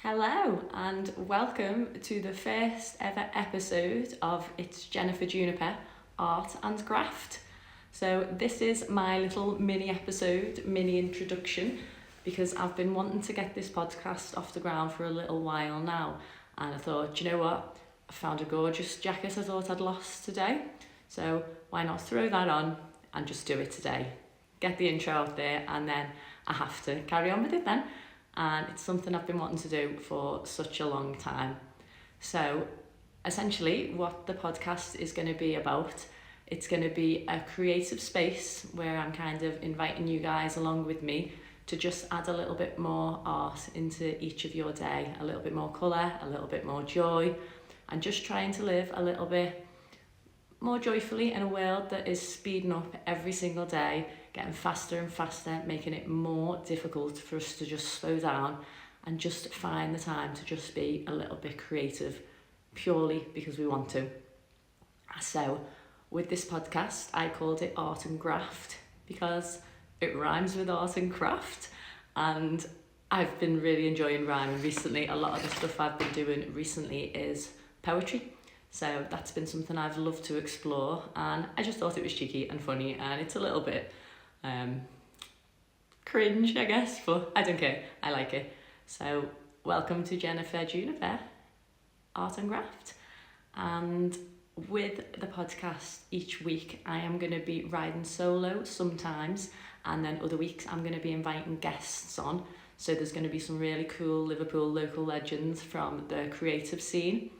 Hello and welcome to the first ever episode of It's Juniper, Art and Graft. So this is my little mini episode, mini introduction, because I've been wanting to get this podcast off the ground for a little while now, and I thought, you know what, I found a gorgeous jacket I thought I'd lost today, so why not throw that on and just do it today. Get the intro out there and then I have to carry on with it then. And it's something I've been wanting to do for such a long time. So essentially what the podcast is going to be about, it's going to be a creative space where I'm kind of inviting you guys along with me to just add a little bit more art into each of your day, a little bit more colour, a little bit more joy, and just trying to live a little bit more joyfully in a world that is speeding up every single day, getting faster and faster, making it more difficult for us to just slow down and just find the time to just be a little bit creative, purely because we want to. So with this podcast, I called it Art and Graft because it rhymes with art and craft, and I've been really enjoying rhyming recently. A lot of the stuff I've been doing recently is poetry. So that's been something I've loved to explore, and I just thought it was cheeky and funny, and it's a little bit cringe, I guess, but I don't care, I like it. So welcome to Juniper, Art and Graft. And with the podcast each week, I am going to be riding solo sometimes, and then other weeks I'm going to be inviting guests on. So there's going to be some really cool Liverpool local legends from the creative scene.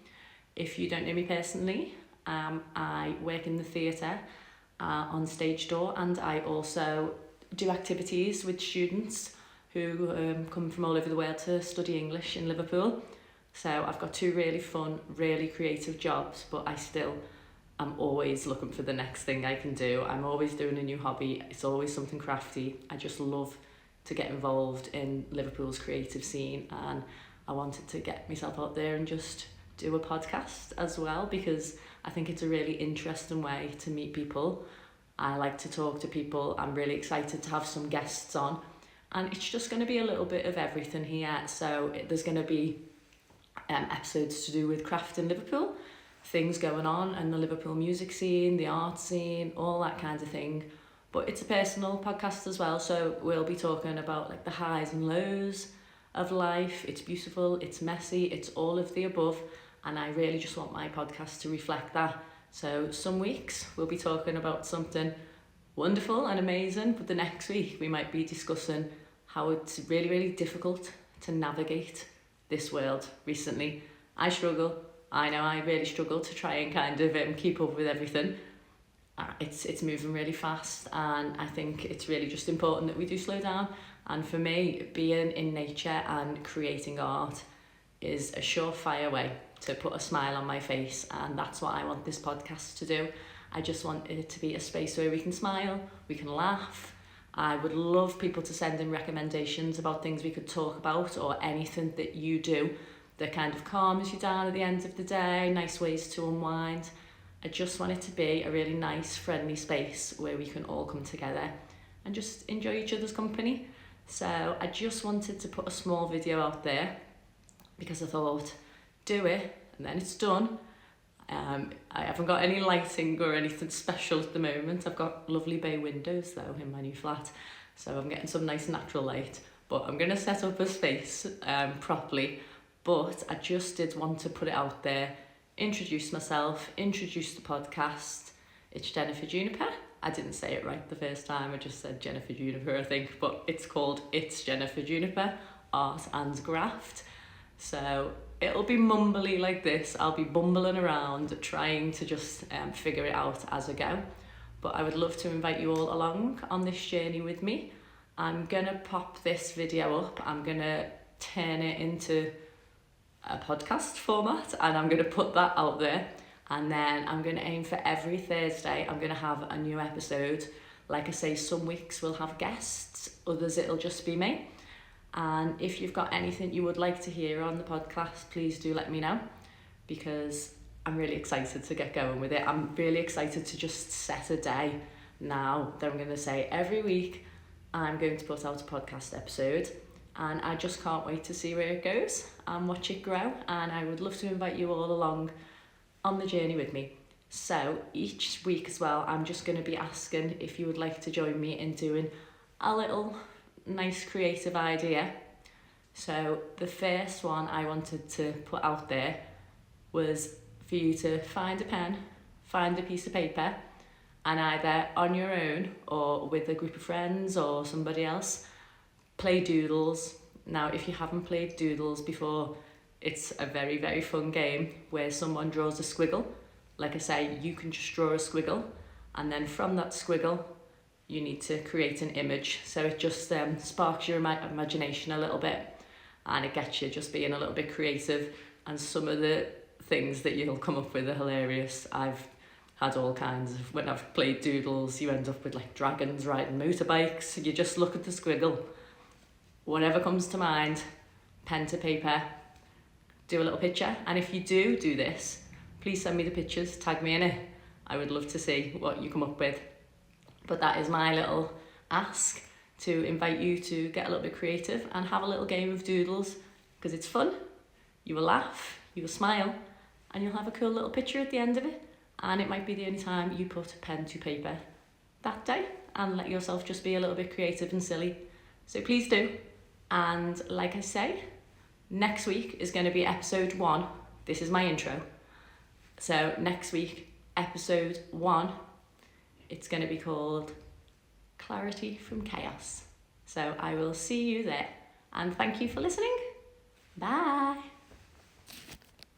If you don't know me personally, I work in the theatre on stage door, and I also do activities with students who come from all over the world to study English in Liverpool. So I've got two really fun, really creative jobs, but I'm always looking for the next thing I can do. I'm always doing a new hobby. It's always something crafty. I just love to get involved in Liverpool's creative scene, and I wanted to get myself out there and just do a podcast as well, because I think it's a really interesting way to meet people. I like to talk to people. I'm really excited to have some guests on, and it's just going to be a little bit of everything here. So there's going to be episodes to do with craft in Liverpool, things going on in the Liverpool music scene, the art scene, all that kind of thing. But it's a personal podcast as well, so we'll be talking about like the highs and lows of life. It's beautiful, it's messy, it's all of the above, and I really just want my podcast to reflect that. So some weeks we'll be talking about something wonderful and amazing, but the next week we might be discussing how it's really, really difficult to navigate this world recently. I know I really struggle to try and kind of keep up with everything. It's moving really fast, and I think it's really just important that we do slow down. And for me, being in nature and creating art is a surefire way to put a smile on my face, and that's what I want this podcast to do. I just want it to be a space where we can smile, we can laugh. I would love people to send in recommendations about things we could talk about, or anything that you do that kind of calms you down at the end of the day, nice ways to unwind. I just want it to be a really nice, friendly space where we can all come together and just enjoy each other's company. So I just wanted to put a small video out there because I thought, do it and then it's done. I haven't got any lighting or anything special at the moment. I've got lovely bay windows though in my new flat, so I'm getting some nice natural light, but I'm going to set up a space properly. But I just did want to put it out there, introduce myself, introduce the podcast. It's Juniper. I didn't say it right the first time, I just said Juniper, I think, but it's called It's Juniper, Art and Graft. So it'll be mumbly like this. I'll be bumbling around trying to just figure it out as I go. But I would love to invite you all along on this journey with me. I'm gonna pop this video up. I'm gonna turn it into a podcast format, and I'm gonna put that out there. And then I'm gonna aim for every Thursday, I'm gonna have a new episode. Like I say, some weeks we'll have guests, others it'll just be me. And if you've got anything you would like to hear on the podcast, please do let me know, because I'm really excited to get going with it. I'm really excited to just set a day now that I'm going to say every week I'm going to put out a podcast episode. and I just can't wait to see where it goes and watch it grow, and I would love to invite you all along on the journey with me. So each week as well, I'm just going to be asking if you would like to join me in doing a little nice creative idea. So the first one I wanted to put out there was for you to find a pen, find a piece of paper, and either on your own or with a group of friends or somebody else, play doodles. Now, if you haven't played doodles before, it's a very, very fun game where someone draws a squiggle. Like I say, you can just draw a squiggle, and then from that squiggle, you need to create an image. So it just sparks your imagination a little bit, and it gets you just being a little bit creative. And some of the things that you'll come up with are hilarious. I've had all kinds of, when I've played doodles, you end up with like dragons riding motorbikes. You just look at the squiggle, whatever comes to mind, pen to paper, do a little picture. And if you do this, please send me the pictures, tag me in it. I would love to see what you come up with. But that is my little ask, to invite you to get a little bit creative and have a little game of doodles, because it's fun. You will laugh, you will smile, and you'll have a cool little picture at the end of it. And it might be the only time you put a pen to paper that day, and let yourself just be a little bit creative and silly. So please do. And like I say, next week is going to be episode 1. This is my intro. So next week, episode 1, it's going to be called Clarity from Chaos. So I will see you there, and thank you for listening. Bye.